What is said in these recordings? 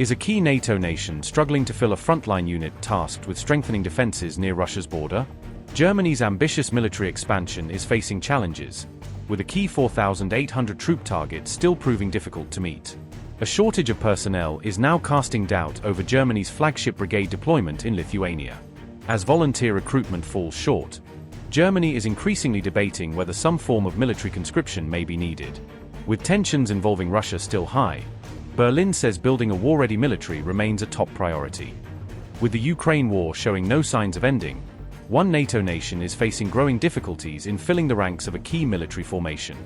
is a key NATO nation struggling to fill a frontline unit tasked with strengthening defenses near Russia's border? Germany's ambitious military expansion is facing challenges, with a key 4,800 troop target still proving difficult to meet. A shortage of personnel is now casting doubt over Germany's flagship brigade deployment in Lithuania. As volunteer recruitment falls short, Germany is increasingly debating whether some form of military conscription may be needed. With tensions involving Russia still high, Berlin says building a war-ready military remains a top priority. With the Ukraine war showing no signs of ending, one NATO nation is facing growing difficulties in filling the ranks of a key military formation.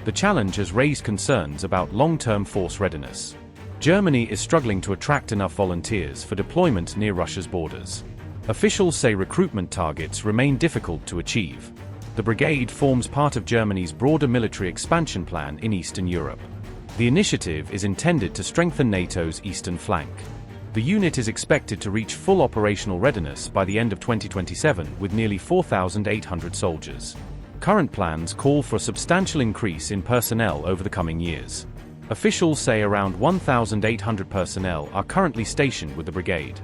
The challenge has raised concerns about long-term force readiness. Germany is struggling to attract enough volunteers for deployment near Russia's borders. Officials say recruitment targets remain difficult to achieve. The brigade forms part of Germany's broader military expansion plan in Eastern Europe. The initiative is intended to strengthen NATO's eastern flank. The unit is expected to reach full operational readiness by the end of 2027 with nearly 4,800 soldiers. Current plans call for a substantial increase in personnel over the coming years. Officials say around 1,800 personnel are currently stationed with the brigade.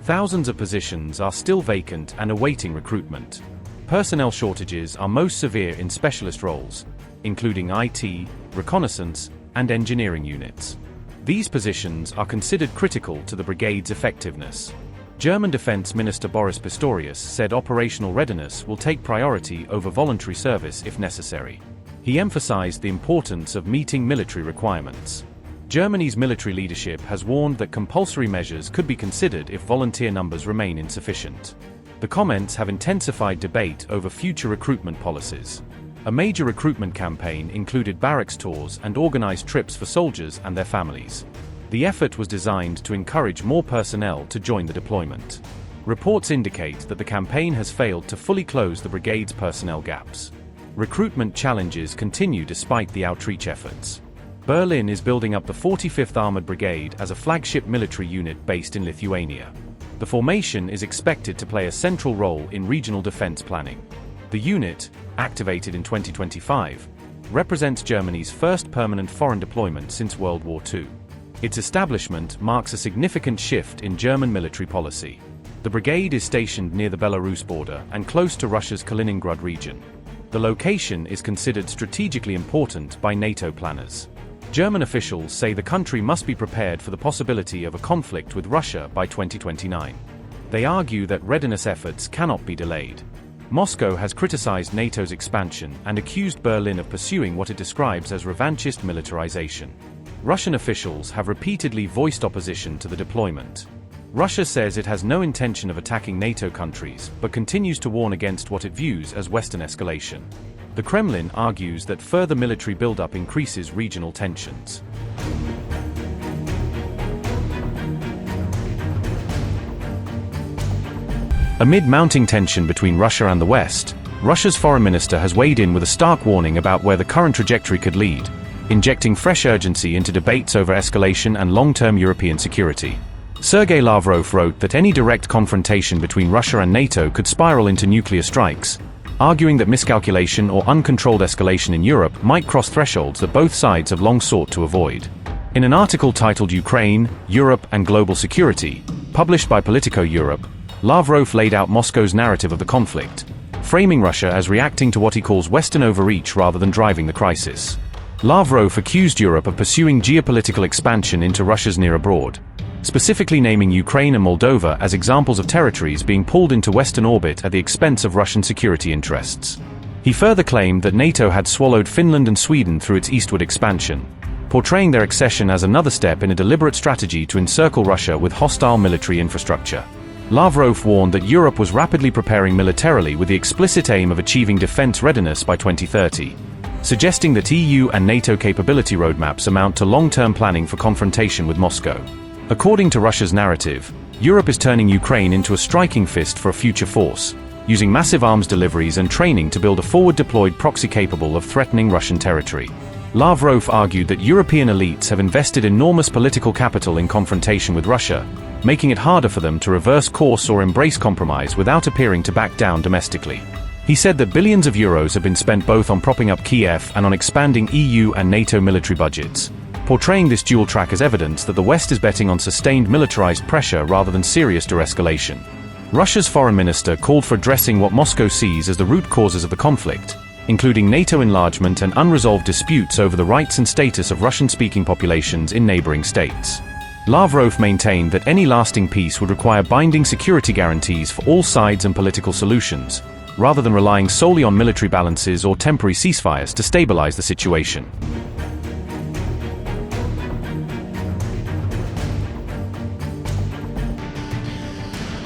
Thousands of positions are still vacant and awaiting recruitment. Personnel shortages are most severe in specialist roles, including IT, reconnaissance, and engineering units. These positions are considered critical to the brigade's effectiveness. German Defense Minister Boris Pistorius said operational readiness will take priority over voluntary service if necessary. He emphasized the importance of meeting military requirements. Germany's military leadership has warned that compulsory measures could be considered if volunteer numbers remain insufficient. The comments have intensified debate over future recruitment policies. A major recruitment campaign included barracks tours and organized trips for soldiers and their families. The effort was designed to encourage more personnel to join the deployment. Reports indicate that the campaign has failed to fully close the brigade's personnel gaps. Recruitment challenges continue despite the outreach efforts. Berlin is building up the 45th Armored Brigade as a flagship military unit based in Lithuania. The formation is expected to play a central role in regional defense planning. The unit, activated in 2025, represents Germany's first permanent foreign deployment since World War II. Its establishment marks a significant shift in German military policy. The brigade is stationed near the Belarus border and close to Russia's Kaliningrad region. The location is considered strategically important by NATO planners. German officials say the country must be prepared for the possibility of a conflict with Russia by 2029. They argue that readiness efforts cannot be delayed. Moscow has criticized NATO's expansion and accused Berlin of pursuing what it describes as revanchist militarization. Russian officials have repeatedly voiced opposition to the deployment. Russia says it has no intention of attacking NATO countries, but continues to warn against what it views as Western escalation. The Kremlin argues that further military buildup increases regional tensions. Amid mounting tension between Russia and the West, Russia's foreign minister has weighed in with a stark warning about where the current trajectory could lead, injecting fresh urgency into debates over escalation and long-term European security. Sergei Lavrov wrote that any direct confrontation between Russia and NATO could spiral into nuclear strikes, arguing that miscalculation or uncontrolled escalation in Europe might cross thresholds that both sides have long sought to avoid. In an article titled Ukraine, Europe and Global Security, published by Politico Europe, Lavrov laid out Moscow's narrative of the conflict, framing Russia as reacting to what he calls Western overreach rather than driving the crisis. Lavrov accused Europe of pursuing geopolitical expansion into Russia's near abroad, specifically naming Ukraine and Moldova as examples of territories being pulled into Western orbit at the expense of Russian security interests. He further claimed that NATO had swallowed Finland and Sweden through its eastward expansion, portraying their accession as another step in a deliberate strategy to encircle Russia with hostile military infrastructure. Lavrov warned that Europe was rapidly preparing militarily with the explicit aim of achieving defense readiness by 2030, suggesting that EU and NATO capability roadmaps amount to long-term planning for confrontation with Moscow. According to Russia's narrative, Europe is turning Ukraine into a striking fist for a future force, using massive arms deliveries and training to build a forward-deployed proxy capable of threatening Russian territory. Lavrov argued that European elites have invested enormous political capital in confrontation with Russia, making it harder for them to reverse course or embrace compromise without appearing to back down domestically. He said that billions of euros have been spent both on propping up Kiev and on expanding EU and NATO military budgets, portraying this dual track as evidence that the West is betting on sustained militarized pressure rather than serious de-escalation. Russia's foreign minister called for addressing what Moscow sees as the root causes of the conflict, including NATO enlargement and unresolved disputes over the rights and status of Russian-speaking populations in neighboring states. Lavrov maintained that any lasting peace would require binding security guarantees for all sides and political solutions, rather than relying solely on military balances or temporary ceasefires to stabilize the situation.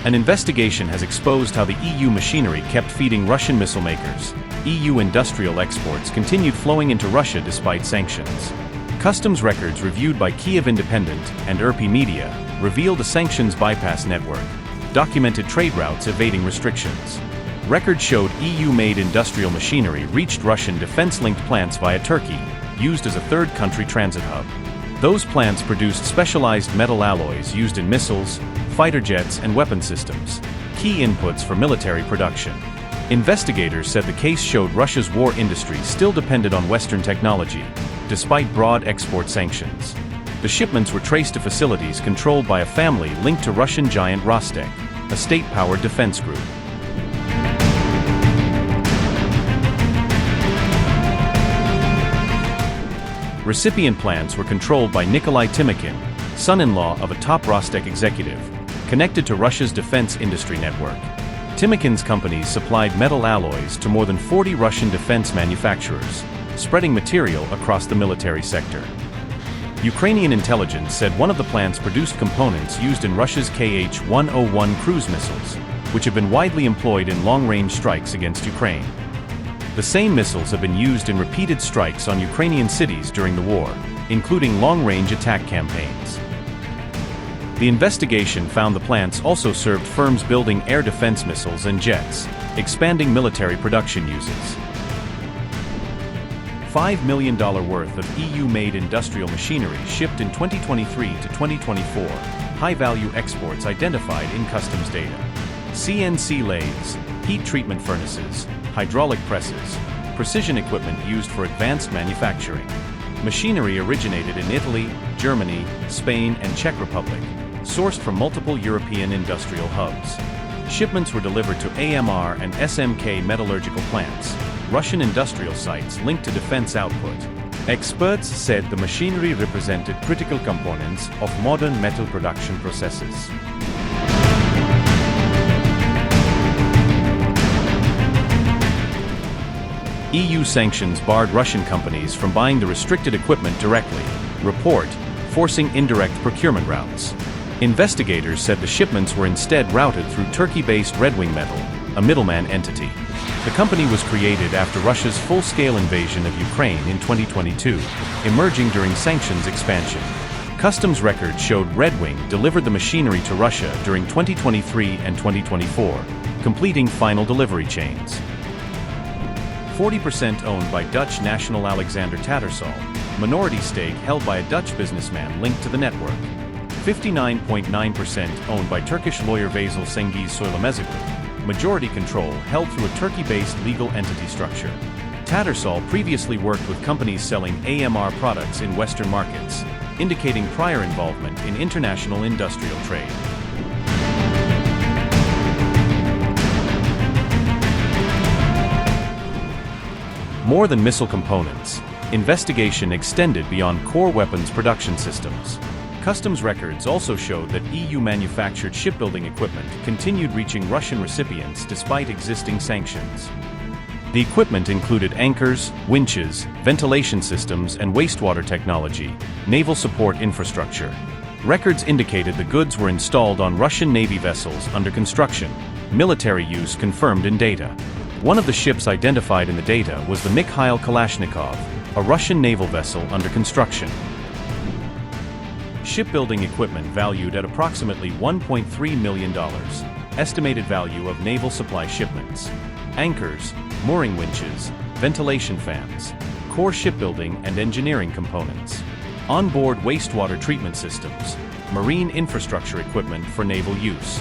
An investigation has exposed how the EU machinery kept feeding Russian missile makers. EU industrial exports continued flowing into Russia despite sanctions. Customs records reviewed by Kyiv Independent and RP Media revealed a sanctions bypass network, documented trade routes evading restrictions. Records showed EU-made industrial machinery reached Russian defense-linked plants via Turkey, used as a third-country transit hub. Those plants produced specialized metal alloys used in missiles, fighter jets, and weapon systems, key inputs for military production. Investigators said the case showed Russia's war industry still depended on Western technology, despite broad export sanctions. The shipments were traced to facilities controlled by a family linked to Russian giant Rostec, a state-powered defense group. Recipient plants were controlled by Nikolai Timokhin, son-in-law of a top Rostec executive, connected to Russia's defense industry network. Timokhin's companies supplied metal alloys to more than 40 Russian defense manufacturers, spreading material across the military sector. Ukrainian intelligence said one of the plants produced components used in Russia's Kh-101 cruise missiles, which have been widely employed in long-range strikes against Ukraine. The same missiles have been used in repeated strikes on Ukrainian cities during the war, including long-range attack campaigns. The investigation found the plants also served firms building air defense missiles and jets, expanding military production uses. $5 million worth of EU-made industrial machinery shipped in 2023 to 2024, high-value exports identified in customs data. CNC lathes, heat treatment furnaces, hydraulic presses, precision equipment used for advanced manufacturing. Machinery originated in Italy, Germany, Spain, and Czech Republic, sourced from multiple European industrial hubs. Shipments were delivered to AMR and SMK metallurgical plants, Russian industrial sites linked to defense output. Experts said the machinery represented critical components of modern metal production processes. EU sanctions barred Russian companies from buying the restricted equipment directly, report, forcing indirect procurement routes. Investigators said the shipments were instead routed through Turkey-based Red Wing Metal, a middleman entity. The company was created after Russia's full-scale invasion of Ukraine in 2022, emerging during sanctions expansion. Customs records showed Red Wing delivered the machinery to Russia during 2023 and 2024, completing final delivery chains. 40% owned by Dutch national Alexander Tattersall, minority stake held by a Dutch businessman linked to the network. 59.9% owned by Turkish lawyer Vasil Cengiz Söylemezoglu, majority control held through a Turkey-based legal entity structure. Tattersall previously worked with companies selling AMR products in Western markets, indicating prior involvement in international industrial trade. More than missile components, investigation extended beyond core weapons production systems. Customs records also showed that EU-manufactured shipbuilding equipment continued reaching Russian recipients despite existing sanctions. The equipment included anchors, winches, ventilation systems, and wastewater technology, naval support infrastructure. Records indicated the goods were installed on Russian Navy vessels under construction, military use confirmed in data. One of the ships identified in the data was the Mikhail Kalashnikov, a Russian naval vessel under construction. Shipbuilding equipment valued at approximately $1.3 million, estimated value of naval supply shipments. Anchors, mooring winches, ventilation fans, core shipbuilding and engineering components. Onboard wastewater treatment systems, marine infrastructure equipment for naval use.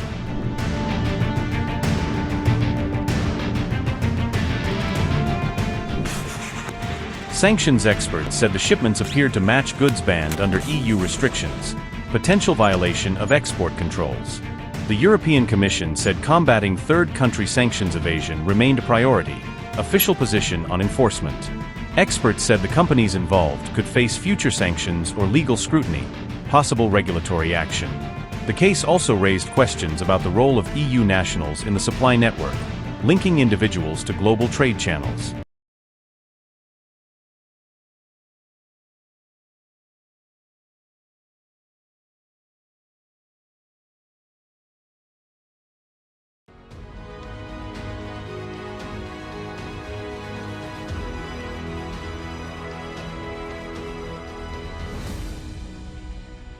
Sanctions experts said the shipments appeared to match goods banned under EU restrictions, potential violation of export controls. The European Commission said combating third-country sanctions evasion remained a priority, official position on enforcement. Experts said the companies involved could face future sanctions or legal scrutiny, possible regulatory action. The case also raised questions about the role of EU nationals in the supply network, linking individuals to global trade channels.